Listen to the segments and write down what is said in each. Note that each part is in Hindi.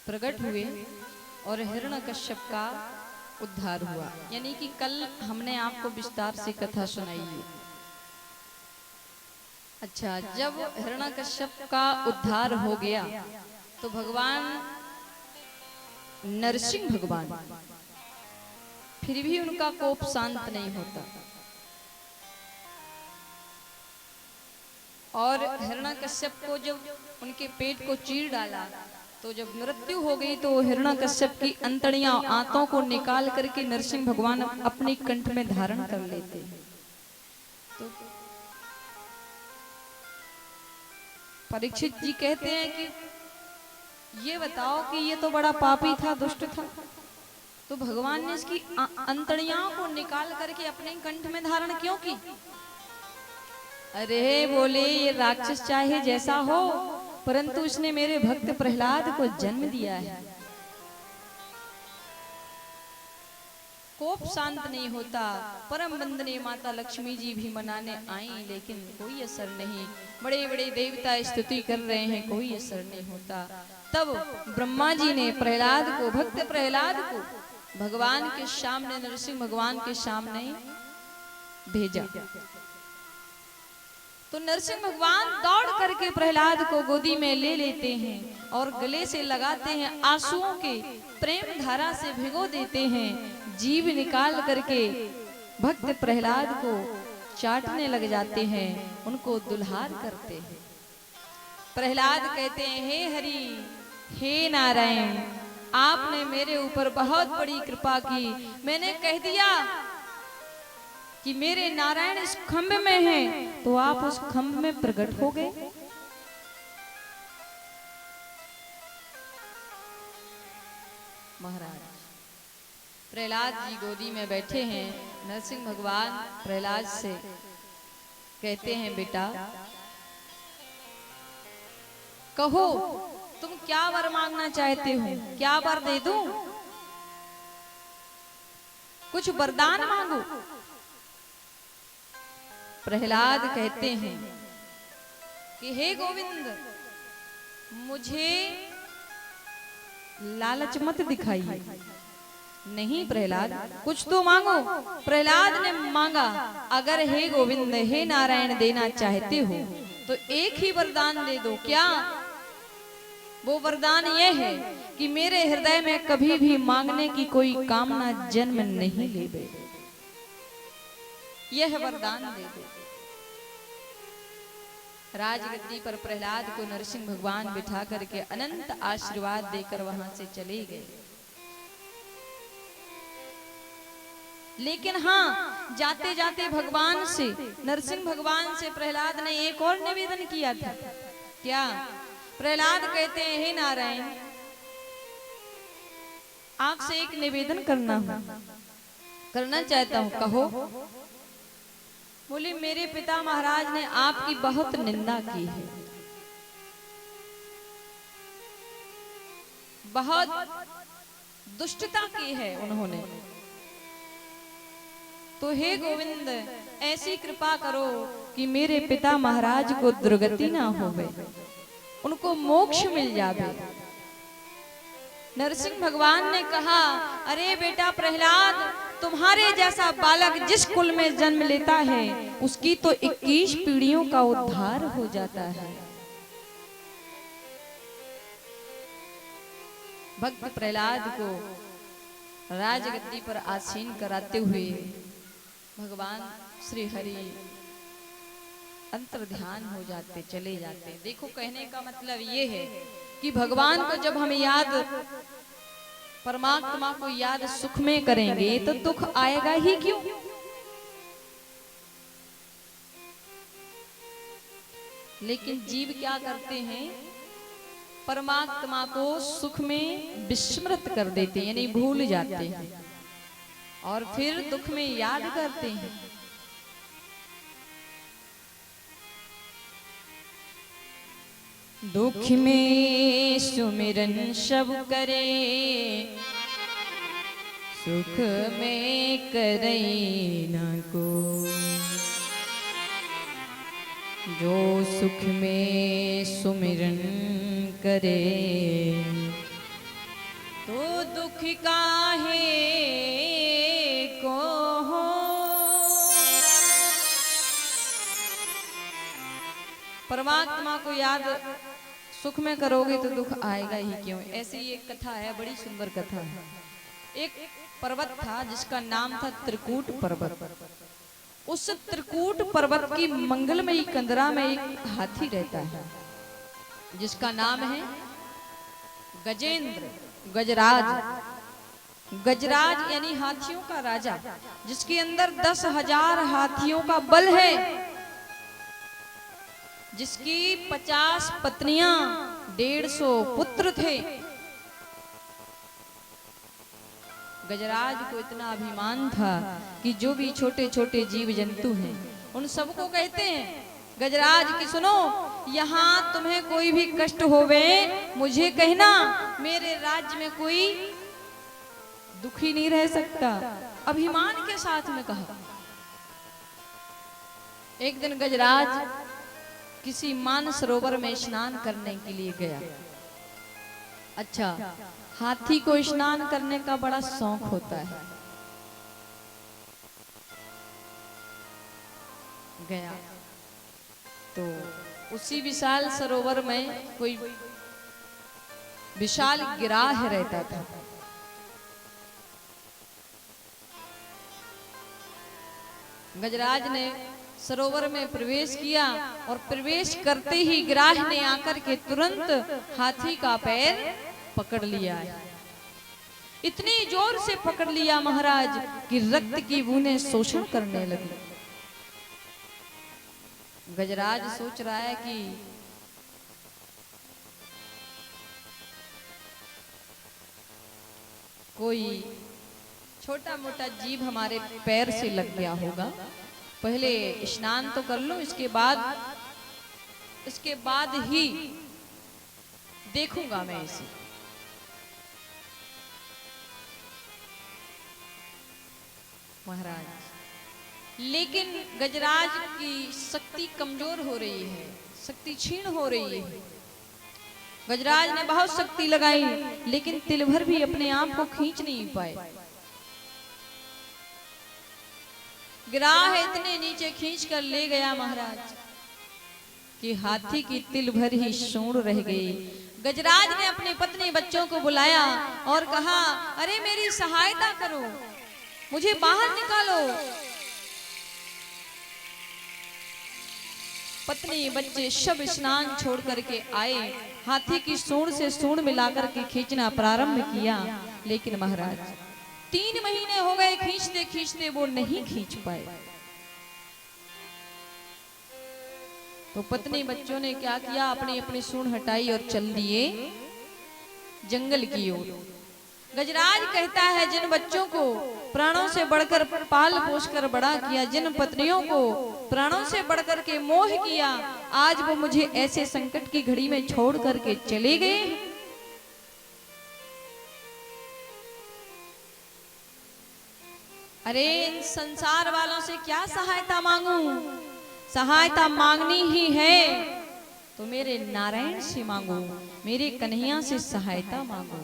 प्रकट हुए और हिरण्यकश्यप का उद्धार हुआ। यानी कि कल हमने आपको विस्तार से कथा सुनाई है। अच्छा, जब हिरण्यकश्यप का उद्धार हो गया तो भगवान नरसिंह भगवान फिर भी उनका कोप शांत नहीं होता और हिरण्यकश्यप को जब उनके पेट को चीर डाला तो जब मृत्यु हो गई तो हिरण्यकश्यप की अंतड़ियां आंतों को निकाल करके नरसिंह भगवान अपने कंठ में धारण कर लेते हैं। तो परीक्षित जी कहते हैं कि ये बताओ कि ये तो बड़ा पापी था, दुष्ट था, तो भगवान ने इसकी अंतड़ियां को निकाल करके अपने कंठ में धारण क्यों की? अरे बोले, ये राक्षस चाहे जैसा हो परंतु उसने मेरे भक्त प्रहलाद को जन्म दिया है। कोप शांत नहीं होता। परम वंदनीय माता लक्ष्मी जी भी मनाने आई लेकिन कोई असर नहीं। बड़े बड़े देवता स्तुति कर रहे हैं, कोई असर नहीं होता। तब ब्रह्मा जी ने प्रहलाद को, भक्त प्रहलाद को भगवान के सामने, नरसिंह भगवान के सामने भेजा। तो नरसिंह भगवान दौड़ करके प्रहलाद को गोदी में ले लेते हैं और गले से लगाते हैं, आंसुओं के प्रेम धारा से भिगो देते हैं, जीभ निकाल करके भक्त प्रहलाद को चाटने लग जाते हैं, उनको दुल्हार करते हैं। प्रहलाद कहते हैं, हे हरि, हे नारायण, आपने मेरे ऊपर बहुत बड़ी कृपा की। मैंने कह दिया कि मेरे नारायण इस खंभ में हैं, तो आप उस खंभ में प्रकट हो गए। महाराज प्रहलाद जी गोदी में बैठे हैं। नरसिंह भगवान प्रहलाद से कहते हैं, बेटा कहो तुम क्या वर मांगना चाहते हो, क्या वर दे दूं? कुछ वरदान मांगो। प्रहलाद कहते हैं कि हे गोविंद, मुझे लालच मत दिखाइए। नहीं प्रहलाद, कुछ तो मांगो। प्रहलाद ने मांगा, अगर हे गोविंद, हे नारायण देना चाहते हो तो एक ही वरदान दे दो। क्या? वो वरदान ये है कि मेरे हृदय में कभी भी मांगने की कोई कामना जन्म नहीं ले। यह वरदान दे दो। राजगद्दी पर प्रहलाद को नरसिंह भगवान बिठा करके अनंत आशीर्वाद देकर वहां से चले गए। लेकिन हाँ, जाते जाते भगवान से, नरसिंह भगवान से प्रहलाद ने एक और निवेदन किया था। क्या? प्रहलाद कहते हैं, हे नारायण, आपसे एक निवेदन करना चाहता हूं, कहो। बोले, मेरे पिता महाराज ने आपकी बहुत निंदा की है, बहुत दुष्टता की है उन्होंने। तो हे गोविंद, ऐसी कृपा करो कि मेरे पिता महाराज को दुर्गति ना होवे, उनको मोक्ष मिल जावे। नरसिंह भगवान ने कहा, अरे बेटा प्रहलाद, तुम्हारे जैसा बालक जिस कुल में जन्म लेता है उसकी तो 21 पीढ़ियों का उद्धार हो जाता है। भक्त प्रहलाद को राजगद्दी पर आसीन कराते हुए भगवान श्री हरि अंतर ध्यान हो जाते, चले जाते। देखो, कहने का मतलब ये है कि भगवान को जब हम याद, परमात्मा को याद सुख में करेंगे तो दुख आएगा ही क्यों? लेकिन जीव क्या करते हैं? परमात्मा को सुख में विस्मृत कर देते हैं, यानी भूल जाते हैं और फिर दुख में याद करते हैं। दुख में सुमिरन सब करे, सुख में करे न को। जो सुख में सुमिरन करे, तो दुख काहे को हो, परमात्मा को याद सुख में करोगे तो दुख आएगा ही क्यों। ऐसी एक कथा है, बड़ी सुंदर कथा है। एक पर्वत था जिसका नाम था त्रिकूट पर्वत। उस त्रिकूट पर्वत की मंगलमयी कंदरा में एक हाथी रहता है जिसका नाम है गजेंद्र, गजराज। गजराज यानी हाथियों का राजा, जिसके अंदर 10,000 हाथियों का बल है, जिसकी 50 पत्नियां, 150 पुत्र थे। गजराज को इतना अभिमान था कि जो भी छोटे छोटे जीव जंतु हैं उन सबको कहते हैं गजराज की सुनो, यहाँ तुम्हें कोई भी कष्ट होवे मुझे कहना, मेरे राज्य में कोई दुखी नहीं रह सकता। अभिमान के साथ में कहा। एक दिन गजराज किसी मानसरोवर में स्नान करने के लिए गया। अच्छा, हाथी को स्नान करने का बड़ा शौक होता है। गया तो उसी विशाल सरोवर में कोई विशाल गिराह रहता था। गजराज ने सरोवर में प्रवेश किया और प्रवेश करते ही गिराह ने आकर के तुरंत हाथी का पैर पकड़ लिया। इतनी जोर से पकड़ लिया महाराज कि रक्त की बूंदें शोषण करने लगी। गजराज सोच रहा है कि कोई छोटा मोटा जीव हमारे पैर से लग गया होगा, पहले स्नान तो कर लो, इसके बाद ही देखूंगा मैं इसे। महाराज, लेकिन गजराज की शक्ति कमजोर हो रही है, शक्ति क्षीण हो रही है। गजराज ने बहुत शक्ति लगाई लेकिन तिल भर भी अपने आप को खींच नहीं पाए। गिराह इतने नीचे खींच कर ले गया महाराज कि हाथी की तिल भर ही सूंड रह गई। गजराज ने अपनी पत्नी बच्चों को बुलाया और कहा, अरे मेरी सहायता करो, मुझे बाहर निकालो। पत्नी बच्चे सब स्नान छोड़ करके आए, हाथी की सूंड से सूंड मिलाकर के खींचना प्रारंभ किया। लेकिन महाराज 3 महीने हो गए खींचते खींचते वो नहीं खींच पाए। तो पत्नी बच्चों ने क्या किया, अपनी अपनी सूंड हटाई और चल दिए जंगल की ओर। गजराज कहता है, जिन बच्चों को प्राणों से बढ़कर पाल पोष कर बड़ा किया, जिन पत्नियों को प्राणों से बढ़कर के मोह किया, आज वो मुझे ऐसे संकट की घड़ी में छोड़ करके चले गए। अरे इन संसार वालों से क्या सहायता मांगूं? सहायता मांगनी ही है तो मेरे नारायण से मांगो, मेरे कन्हैया से सहायता मांगो।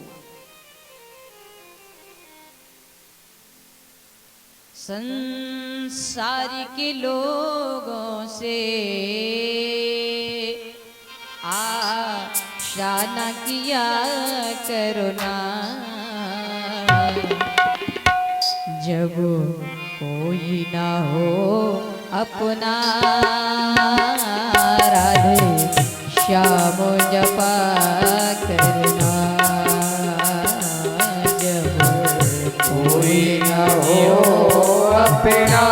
संसार के लोगों से आशा न किया करो ना, जब कोई ना हो अपना, राधे श्याम जपा करना, जब कोई ना हो अपना,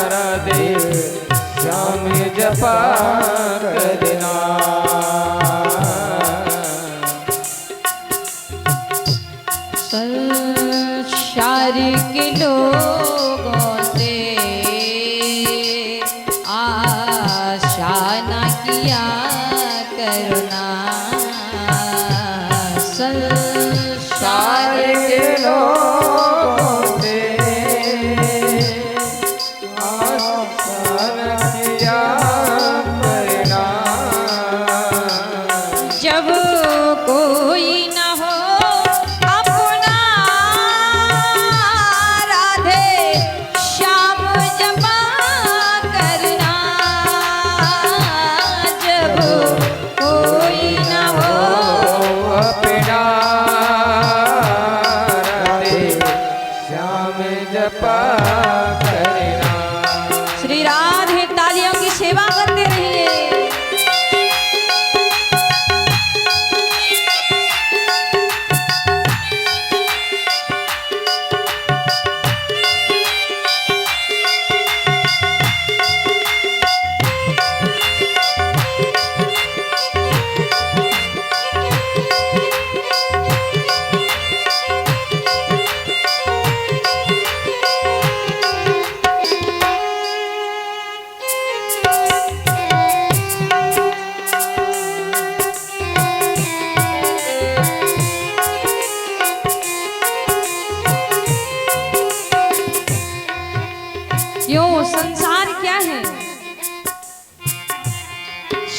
राधे श्याम जपा करना। संसार के लोगों से आशा न किया करो ना,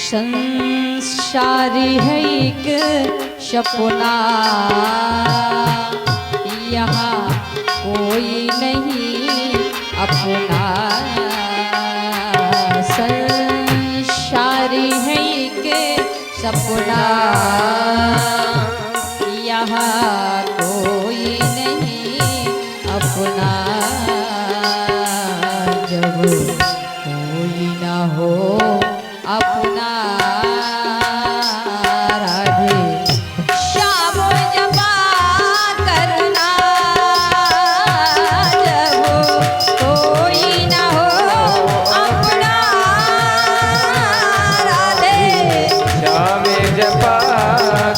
संसारी है एक सपना, यहाँ कोई नहीं अपना। संसारी है एक सपना, यहाँ कोई नहीं अपना। जब कोई ना हो अपना, राधे श्याम जपा करना। जब कोई ना हो अपना, राधे श्याम जपा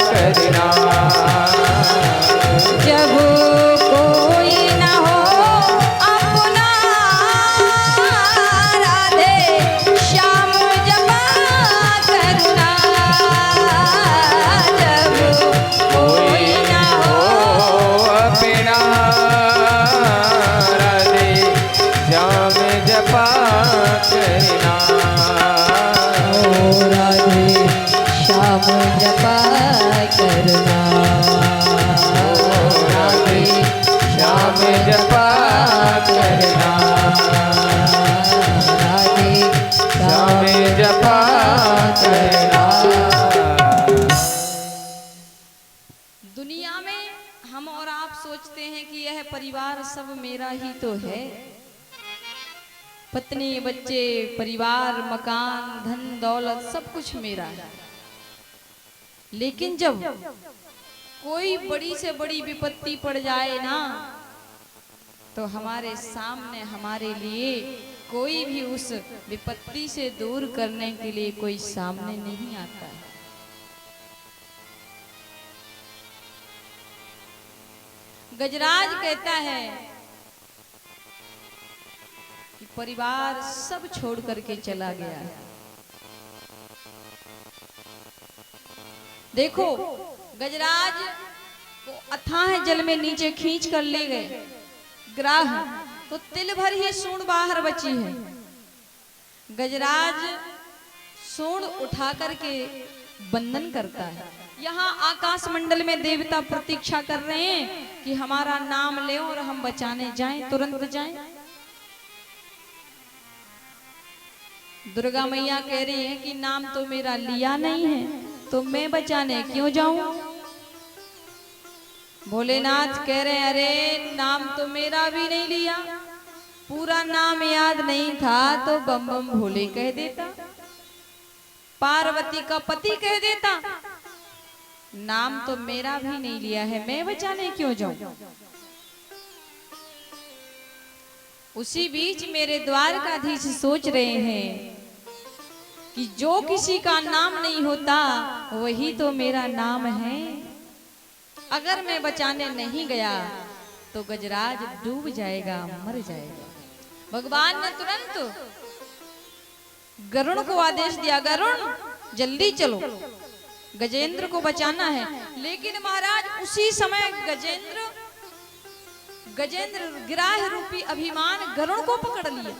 करना। जब कोई ना हो अपना, राधे श्याम जपा करना। जब कोई ना हो अपना, राधे श्याम जपा करना। ओ राधे श्याम जपा करना। राधे श्याम जपा करना। राधे श्याम जपा करना। दुनिया में हम और आप सोचते हैं कि यह परिवार सब मेरा ही तो है। पत्नी, बच्चे, परिवार, मकान, धन दौलत सब कुछ मेरा है। लेकिन जब कोई बड़ी से बड़ी विपत्ति पड़ जाए ना, तो हमारे सामने हमारे लिए कोई भी उस विपत्ति से दूर करने के लिए कोई सामने नहीं आता है। गजराज कहता है कि परिवार सब छोड़ करके चला गया है। देखो, गजराज को अथाह जल में नीचे खींच कर ले गए ग्राह, तो तिल भर ही सूंड बाहर बची है। गजराज सूंड उठा करके बंधन करता है। यहाँ आकाश मंडल में देवता प्रतीक्षा कर रहे हैं कि हमारा नाम ले और हम बचाने जाएं, तुरंत जाएं। दुर्गा मैया कह रही है कि नाम तो मेरा लिया नहीं है, तो मैं बचाने क्यों जाऊं। भोलेनाथ कह रहे हैं, अरे नाम तो मेरा भी नहीं लिया, पूरा नाम याद नहीं था तो बम बम भोले कह देता, पार्वती का पति कह देता। नाम तो मेरा भी नहीं लिया है, मैं बचाने क्यों जाऊं। उसी बीच मेरे द्वारकाधीश सोच रहे हैं कि जो किसी का नाम नहीं होता वही तो मेरा नाम है। अगर मैं बचाने नहीं गया तो गजराज डूब जाएगा, मर जाएगा। भगवान ने तुरंत गरुड़ को आदेश दिया, गरुड़ जल्दी चलो, गजेंद्र को बचाना है। लेकिन महाराज उसी समय गजेंद्र गिराह रूपी अभिमान गरुड़ को पकड़ लिया।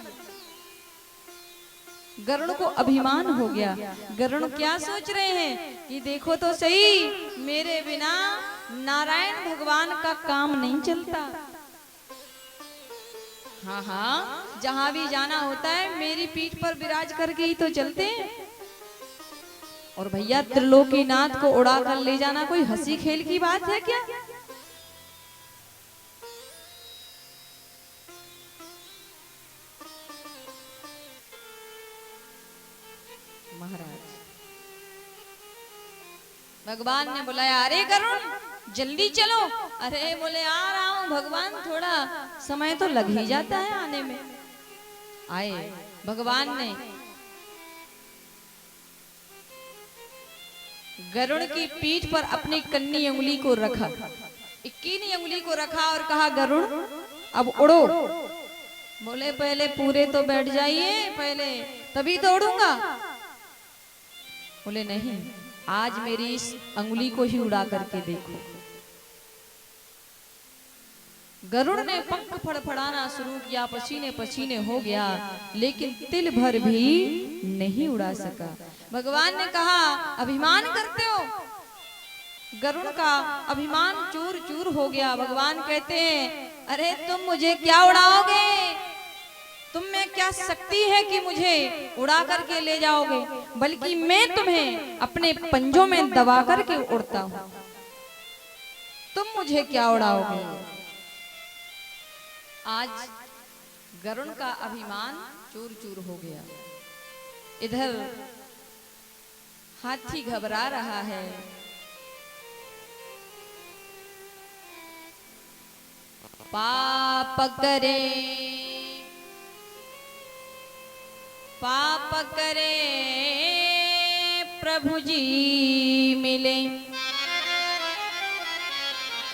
गरुड़ को अभिमान हो गया। गरुड़ क्या सोच रहे हैं कि देखो तो सही, मेरे बिना नारायण भगवान का काम नहीं चलता। हाँ हाँ, जहां भी जाना होता है मेरी पीठ पर विराज करके ही तो चलते हैं। और भैया त्रिलोकीनाथ को उड़ा कर ले जाना कोई हंसी खेल की बात है क्या। महाराज भगवान ने बुलाया, अरे गरुड़ जल्दी चलो। अरे बोले आ रहा हूं भगवान, थोड़ा समय तो लग ही जाता है आने में। आए भगवान ने गरुड़ की पीठ पर अपनी कन्नी उंगली को रखा, 21 उंगली को रखा और कहा, गरुड़ अब उड़ो। बोले पहले पूरे तो बैठ जाइए, पहले तभी तो उड़ूंगा। बोले नहीं, आज मेरी इस अंगुली को ही उड़ा करके देखो। गरुड़ ने पंख फड़फड़ाना शुरू किया, पसीने पसीने हो गया, लेकिन तिल भर भी नहीं उड़ा सका। भगवान ने कहा, अभिमान करते हो? गरुड़ का अभिमान चूर चूर हो गया। भगवान कहते हैं, अरे तुम मुझे क्या उड़ाओगे? तुम में क्या शक्ति है कि मुझे उड़ा करके ले जाओगे? बल्कि मैं तुम्हें अपने पंजों में दबा करके उड़ता हूं। तुम मुझे क्या उड़ाओगे? आज गरुड़ का अभिमान चूर चूर हो गया। इधर हाथी घबरा रहा है। पाप करे, पाप करे प्रभु जी मिले,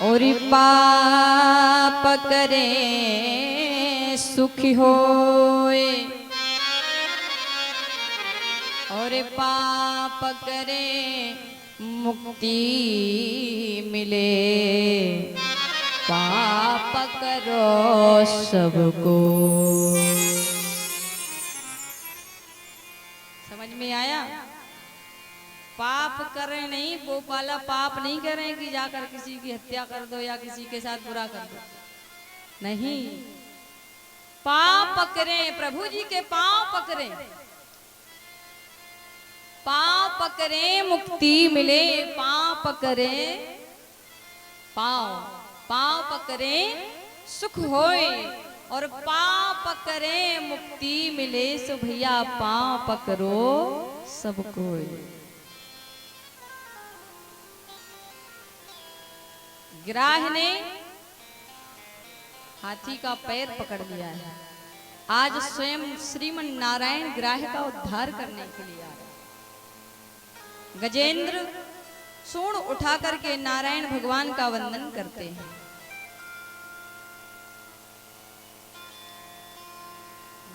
और पाप करे सुखी होए, और पाप करे मुक्ति मिले, पाप करो सबको। समझ में आया? पाप करें नहीं, वो वाला पाप नहीं करें कि जाकर किसी की हत्या कर दो या किसी के साथ बुरा कर दो, नहीं। पाप पकड़ें, प्रभु जी के पांव पकड़ें, पांव पकड़ें मुक्ति मिले, पांव पकड़ें, पांव पांव पकड़ें सुख होए, और पांव पकड़ें मुक्ति मिले। सो भैया पांव पकड़ो सबको। गिराह ने हाथी का पैर पकड़ लिया है। आज स्वयं श्रीमन नारायण गिराह का उद्धार करने के लिए आ रहे। गजेंद्र सूंड उठा करके नारायण भगवान का वंदन करते हैं।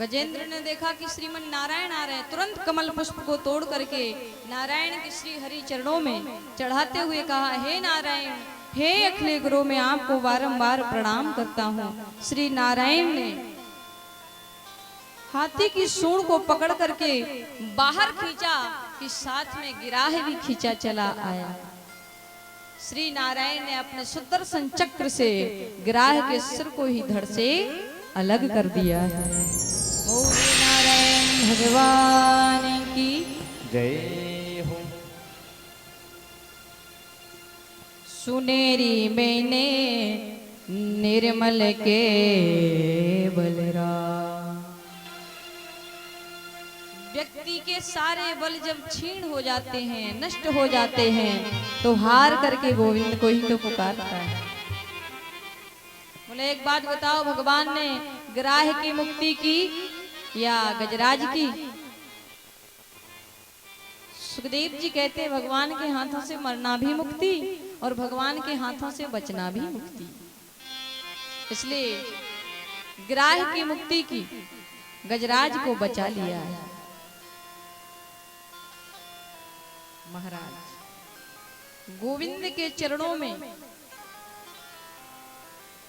गजेंद्र ने देखा कि श्रीमन नारायण आ रहे हैं, तुरंत कमल पुष्प को तोड़ करके नारायण के श्री हरि चरणों में चढ़ाते हुए कहा, हे नारायण, हे अखिल गुरु, मैं आपको बारंबार प्रणाम करता हूँ। श्री नारायण ने हाथी की सूंड को पकड़ करके बाहर खींचा कि साथ में गिराह भी खींचा चला आया। श्री नारायण ने अपने सुदर्शन चक्र से गिराह के सिर को ही धड़ से अलग कर दिया है। ओम नारायण भगवान की जय हो। सुनेरी मैंने निर्मल के बलरा। व्यक्ति के सारे बल जब छीण हो जाते हैं, नष्ट हो जाते हैं, तो हार करके गोविंद को ही तो पुकारता है। बोले एक बात बताओ, भगवान ने गिराह की मुक्ति की या गजराज की? सुखदेव जी कहते हैं, भगवान के हाथों से मरना भी मुक्ति और भगवान के हाथों से बचना भी मुक्ति। इसलिए गिराह की मुक्ति की, गजराज को बचा लिया है। महाराज गोविंद के चरणों में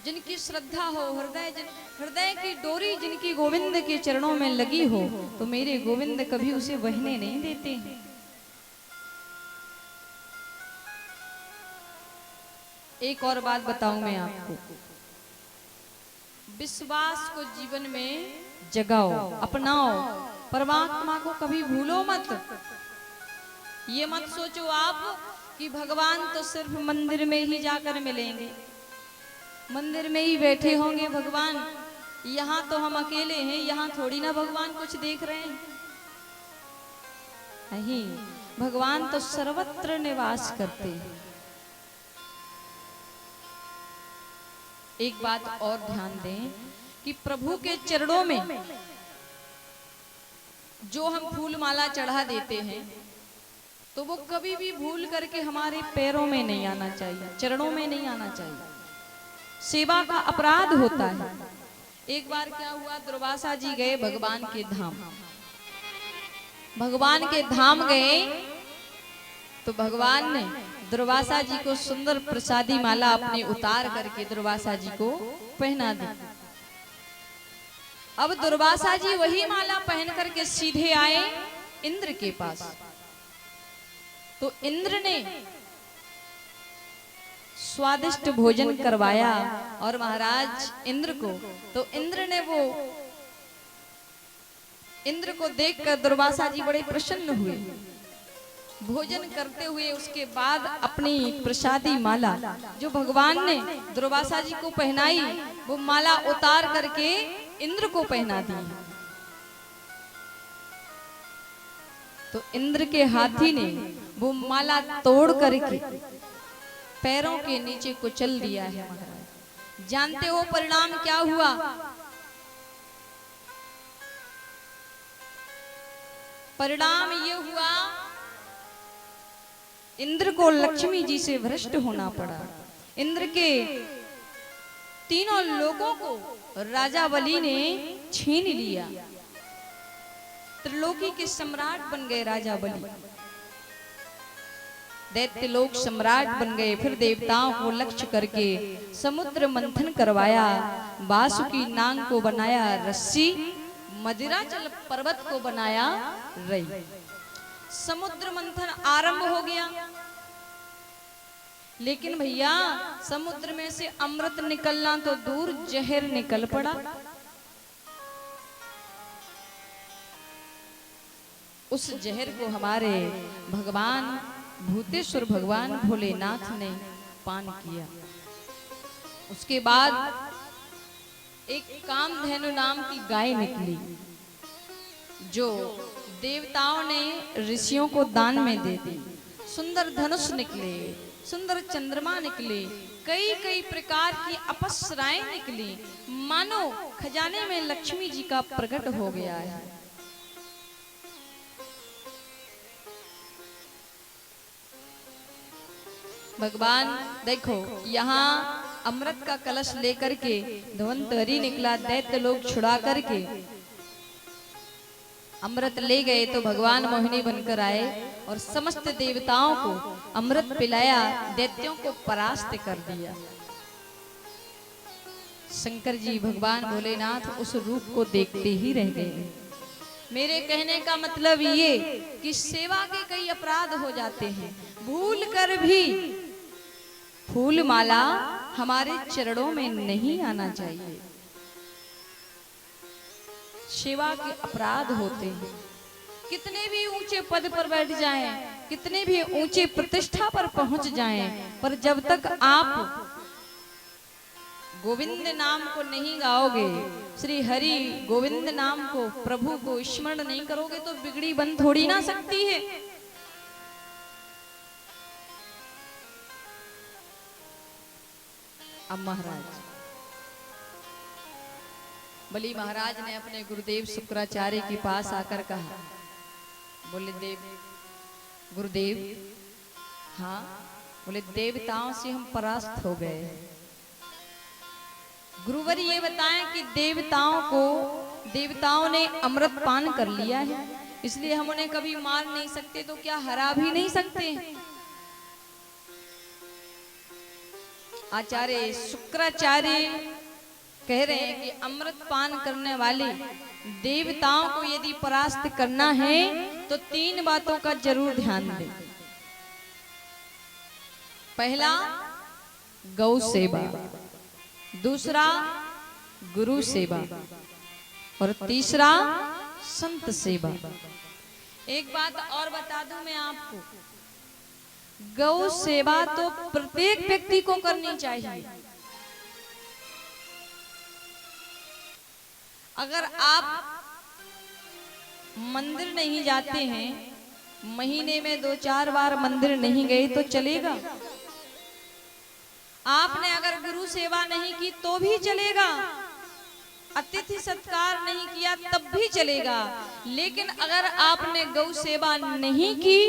जिनकी श्रद्धा हो, हृदय की डोरी जिनकी गोविंद के चरणों में लगी हो, तो मेरे गोविंद कभी उसे बहने नहीं देते हैं। एक और बात बताऊं मैं आपको, विश्वास को जीवन में जगाओ, अपनाओ, परमात्मा को कभी भूलो मत। ये मत सोचो आप कि भगवान तो सिर्फ मंदिर में ही जाकर मिलेंगे, मंदिर में ही बैठे होंगे भगवान, यहाँ तो हम अकेले हैं, यहाँ थोड़ी ना भगवान कुछ देख रहे हैं। नहीं, भगवान तो सर्वत्र निवास करते हैं। एक बात और ध्यान दें कि प्रभु के चरणों में जो हम फूल माला चढ़ा देते हैं, तो वो कभी भी भूल करके हमारे पैरों में नहीं आना चाहिए, चरणों में नहीं आना चाहिए। सेवा का अपराध होता है। एक बार क्या हुआ, दुर्वासा जी गए भगवान के धाम। भगवान के धाम गए तो भगवान ने दुर्वासा जी को सुंदर प्रसादी माला अपनी उतार करके दुर्वासा जी को पहना दी। अब दुर्वासा जी वही माला पहन करके सीधे आए इंद्र के पास। तो इंद्र ने स्वादिष्ट भोजन करवाया और महाराज इंद्र को, तो इंद्र को देखकर दुर्वासा जी बड़े प्रसन्न हुए। भोजन करते हुए उसके बाद अपनी प्रसादी माला जो भगवान ने दुर्वासा जी को पहनाई, वो माला उतार करके इंद्र को पहना दी। तो इंद्र के हाथी ने वो माला तोड़ करके पैरों के नीचे कुचल दिया है। महाराज जानते हो परिणाम क्या हुआ? परिणाम ये हुआ, इंद्र को लक्ष्मी जी से भ्रष्ट होना पड़ा। इंद्र के तीनों लोगों को राजा बलि ने छीन लिया। त्रिलोकी के सम्राट बन गए राजा बलि, दैत्य लोक सम्राट बन गए। फिर देवताओं को लक्ष्य करके समुद्र मंथन करवाया, वासुकी नाग को बनाया रस्सी, मदिराचल पर्वत को बनाया रई। समुद्र मंथन आरंभ हो गया, लेकिन भैया समुद्र में से अमृत निकलना तो दूर, जहर निकल पड़ा। उस जहर को हमारे भगवान भूतेश्वर भगवान भोलेनाथ ने पान किया। उसके बाद एक कामधेनु नाम की गाय निकली, जो देवताओं ने ऋषियों को दान में दे दी। सुंदर धनुष निकले, सुंदर चंद्रमा निकले, कई कई प्रकार की अप्सराएं निकली, मानो खजाने में लक्ष्मी जी का प्रकट हो गया है। भगवान देखो, यहाँ अमृत का कलश लेकर के धन्वंतरी निकला, दैत्य लोग छुड़ा करके अमृत ले गए। तो भगवान मोहिनी बनकर आए और समस्त देवताओं को अमृत पिलाया, दैत्यों को परास्त कर दिया। शंकर जी भगवान भोलेनाथ उस रूप को देखते ही रह गए। मेरे कहने का मतलब ये कि सेवा के कई अपराध हो जाते हैं, भूल कर भी फूल माला हमारे चरणों में नहीं आना चाहिए। सेवा के अपराध होते हैं। कितने भी ऊंचे पद पर बैठ जाएं, कितने भी ऊंचे प्रतिष्ठा पर पहुंच जाएं, पर जब तक आप गोविंद नाम को नहीं गाओगे, श्री हरि गोविंद नाम को, प्रभु को स्मरण नहीं करोगे, तो बिगड़ी बन थोड़ी ना सकती है। अब महाराज बलि महाराज ने अपने गुरुदेव शुक्राचार्य के पास आकर कहा, बोले गुरुदेव, हाँ, बोले देवताओं से हम परास्त हो गए। गुरुवर ये बताएं कि देवताओं ने अमृत पान कर लिया है, इसलिए हम उन्हें कभी मार नहीं सकते, तो क्या हरा भी नहीं सकते? आचार्य शुक्राचार्य कह रहे हैं कि अमृत पान करने वाले देवताओं को यदि परास्त करना है तो 3 बातों का जरूर ध्यान दें। पहला, गौ सेवा, दूसरा गुरु सेवा, और तीसरा संत सेवा। एक बात और बता दूं मैं आपको, गौ सेवा तो प्रत्येक व्यक्ति को करनी चाहिए। अगर आप मंदिर नहीं जाते हैं, महीने में 2-4 बार मंदिर नहीं गए तो चलेगा। आपने अगर गुरु सेवा नहीं की तो भी चलेगा, अतिथि सत्कार नहीं किया तब भी चलेगा, लेकिन अगर आपने गौ सेवा नहीं की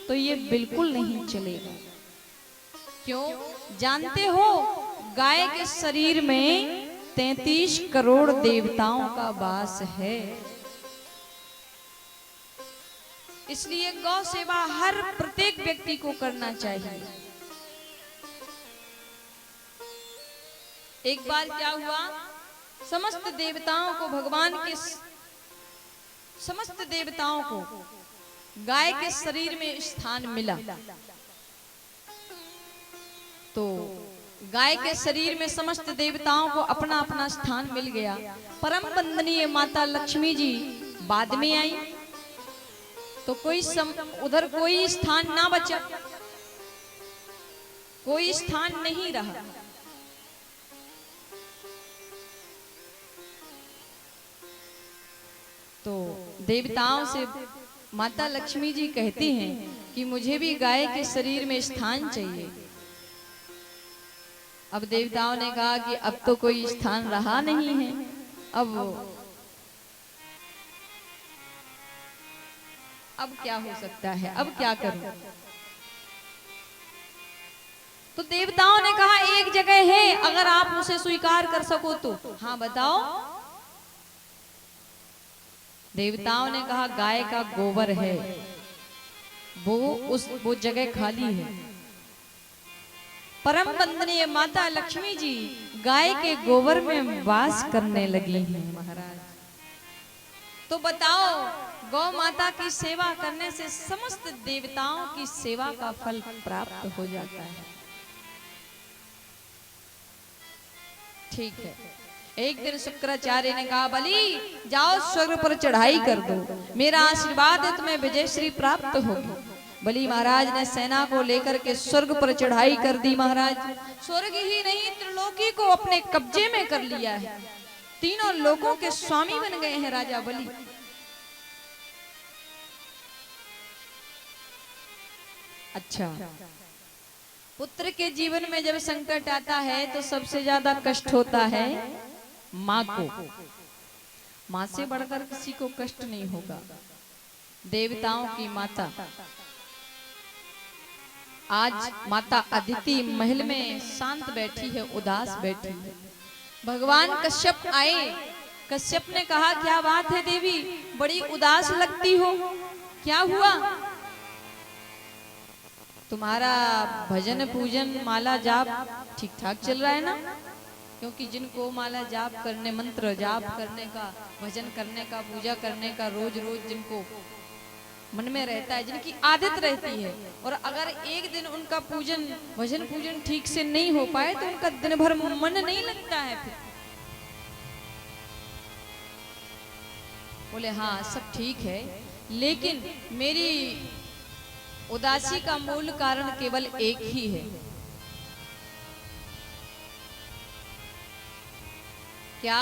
तो ये बिल्कुल नहीं चलेगा। क्यों? जानते हो, गाय के शरीर में 33 करोड़ देवताओं का वास है। इसलिए गौ सेवा हर प्रत्येक व्यक्ति को करना चाहिए। एक बार क्या हुआ, समस्त देवताओं को भगवान के समस्त देवताओं को गाय के शरीर में स्थान मिला। तो गाय के शरीर में समस्त देवताओं को अपना अपना स्थान मिल गया। परम वंदनीय माता लक्ष्मी जी बाद में आई, तो उधर कोई स्थान ना बचा, कोई स्थान नहीं रहा। तो देवताओं से माता लक्ष्मी जी कहती हैं कि मुझे भी गाय के शरीर में स्थान चाहिए। अब देवताओं ने कहा कि अब तो कोई स्थान रहा नहीं है, अब क्या हो सकता है, अब क्या करूं। तो देवताओं ने कहा एक जगह है, अगर आप उसे स्वीकार कर सको तो। हाँ बताओ। देवताओं ने कहा गाय का गोबर है, वो जगह खाली है। परम वंदनीय माता लक्ष्मी जी गाय के गोबर में वास करने लगी हैं महाराज। तो बताओ, गौ माता की सेवा करने से समस्त देवताओं की सेवा का फल प्राप्त हो जाता है। ठीक है। एक दिन शुक्राचार्य ने कहा बलि जाओ स्वर्ग पर चढ़ाई कर दो, मेरा आशीर्वाद है तुम्हें विजय श्री प्राप्त होगी। बलि महाराज ने सेना को लेकर के स्वर्ग पर चढ़ाई कर दी। महाराज स्वर्ग ही नहीं त्रिलोकी को अपने कब्जे में कर लिया है, तीनों लोकों के स्वामी बन गए हैं राजा बलि। अच्छा, पुत्र के जीवन में जब संकट आता है तो सबसे ज्यादा कष्ट होता है माँ को। माँ से बढ़कर किसी को कष्ट नहीं होगा। देवताओं की माता आज माता अदिति महल में शांत बैठी है, उदास बैठी है। भगवान कश्यप आए। कश्यप ने कहा क्या बात है देवी, बड़ी उदास लगती हो, क्या हुआ? तुम्हारा भजन पूजन माला जाप ठीक ठाक चल रहा है ना? क्योंकि जिनको माला जाप करने, मंत्र जाप करने का, भजन करने का, पूजा करने का रोज रोज जिनको मन में रहता है, जिनकी आदत रहती है, और अगर एक दिन उनका पूजन भजन पूजन ठीक से नहीं हो पाए तो उनका दिन भर मन नहीं लगता है। फिर बोले हाँ सब ठीक है, लेकिन मेरी उदासी का मूल कारण केवल एक ही है। क्या?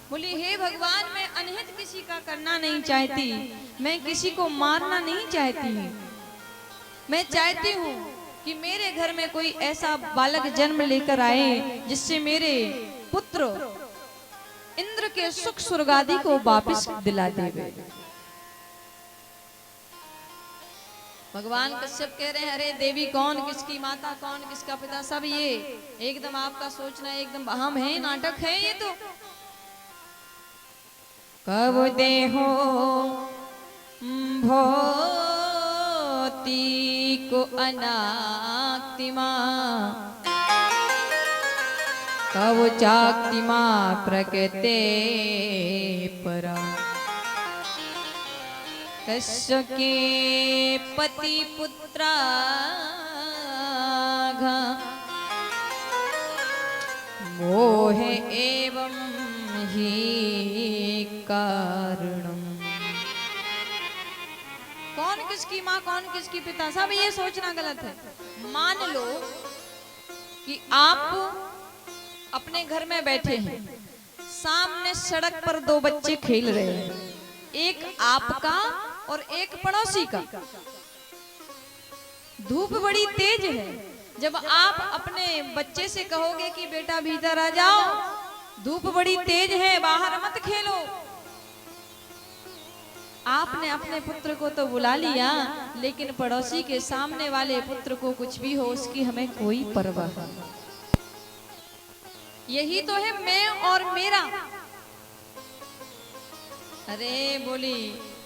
बोली हे भगवान, मैं अनहित किसी का करना नहीं चाहती, मैं किसी को मारना नहीं चाहती। मैं चाहती हूँ कि मेरे घर में कोई ऐसा बालक जन्म लेकर आए जिससे मेरे पुत्र इंद्र के सुख स्वर्गादि को वापस दिला देवे। भगवान कश्यप कह रहे हैं अरे देवी कौन किसकी माता, कौन किसका पिता, सब ये एकदम आपका सोचना एकदम वहम है, नाटक है ये तो। कब देहो भौतिक अनाक्तिमा, कब चाक्तिमा प्रकृते परा। कस्य के पति पुत्रा मोह एवं ही कारणम। कौन किसकी माँ, कौन किसकी पिता, सब ये सोचना गलत है। मान लो कि आप अपने घर में बैठे हैं, सामने सड़क पर दो बच्चे खेल रहे हैं, एक आपका और एक पड़ोसी का। धूप बड़ी तेज है, जब आप अपने बच्चे से कहोगे कि बेटा भीतर आ जाओ, धूप बड़ी तेज है, बाहर मत खेलो, आपने अपने पुत्र को तो बुला लिया, लेकिन पड़ोसी के सामने वाले पुत्र को कुछ भी हो उसकी हमें कोई परवाह नहीं। यही तो है मैं और मेरा। अरे बोली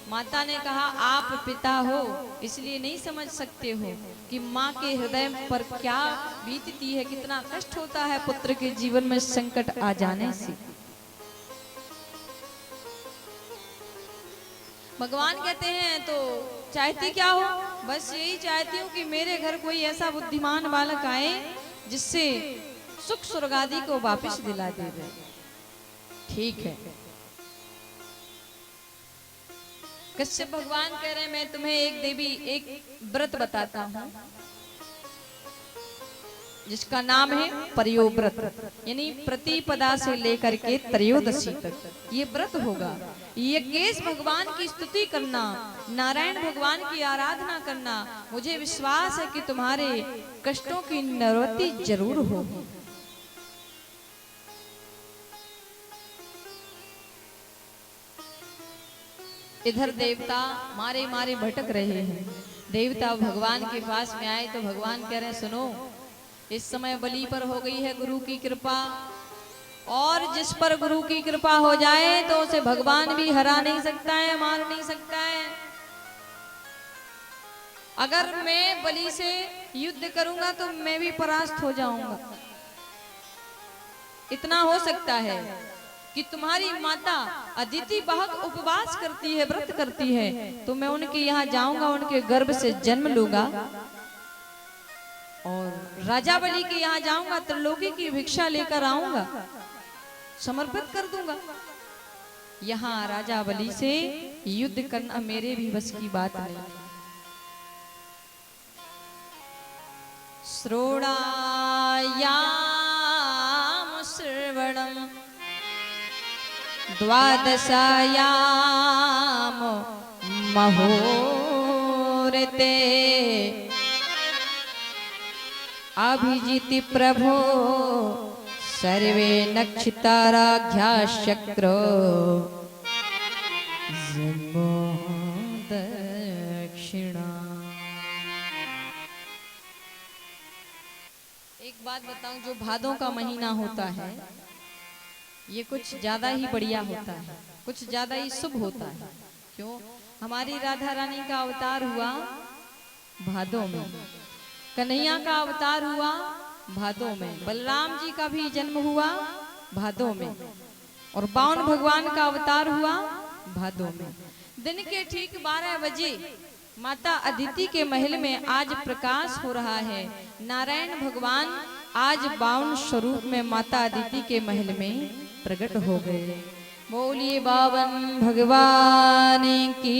माता ने कहा आप पिता हो इसलिए नहीं समझ सकते हो कि माँ के हृदय पर क्या बीतती है, कितना कष्ट होता है पुत्र के जीवन में संकट आ जाने से। भगवान कहते हैं तो चाहती क्या हो? बस यही चाहती हूँ कि मेरे घर कोई ऐसा बुद्धिमान बालक आए जिससे सुख स्वर्ग आदि को वापस दिला दे। ठीक है। कश्यप भगवान कह रहे हैं मैं तुम्हें एक व्रत बताता हूँ जिसका नाम है परयोव्रत, यानी प्रतिपदा से लेकर के त्रयोदशी तक ये व्रत होगा। यज्ञेश भगवान की स्तुति करना, नारायण भगवान की आराधना करना, मुझे विश्वास है कि तुम्हारे कष्टों की निवृत्ति जरूर होगी। इधर देवता मारे मारे भटक रहे हैं। देवता भगवान के पास में आए तो भगवान कह रहे हैं सुनो, इस समय बलि पर हो गई है गुरु की कृपा, और जिस पर गुरु की कृपा हो जाए तो उसे भगवान भी हरा नहीं सकता है, मार नहीं सकता है। अगर मैं बलि से युद्ध करूंगा तो मैं भी परास्त हो जाऊंगा। इतना हो सकता है कि तुम्हारी माता अदिति बहुत उपवास करती है, व्रत करती है, तो मैं उनके यहाँ जाऊंगा, उनके गर्भ से जन्म लूंगा और राजा बलि के यहाँ जाऊंगा, त्रिलोकी की भिक्षा लेकर आऊंगा, समर्पित कर दूंगा। यहाँ राजा बलि से युद्ध करना मेरे भी बस की बात नहीं। श्रोणायाम श्रवणम द्वादशायाम महोरते अभिजिति प्रभो सर्वे नक्षत्राघ्या शक्रो दक्षिणा। एक बात बताऊं, जो भादों का महीना होता है ये कुछ ज्यादा ही बढ़िया होता है, कुछ ज्यादा ही शुभ होता है। क्यों? हमारी राधा रानी का अवतार हुआ भादों में, कन्हैया का अवतार हुआ भादों में, बलराम जी का भी जन्म हुआ भादों में, और बावन भगवान का अवतार हुआ भादों में। दिन के ठीक 12 बजे माता अदिति के महल में आज प्रकाश हो रहा है। नारायण भगवान आज 52 स्वरूप में माता अदिति के महल में प्रकट हो गए। बोलिए बावन भगवान की।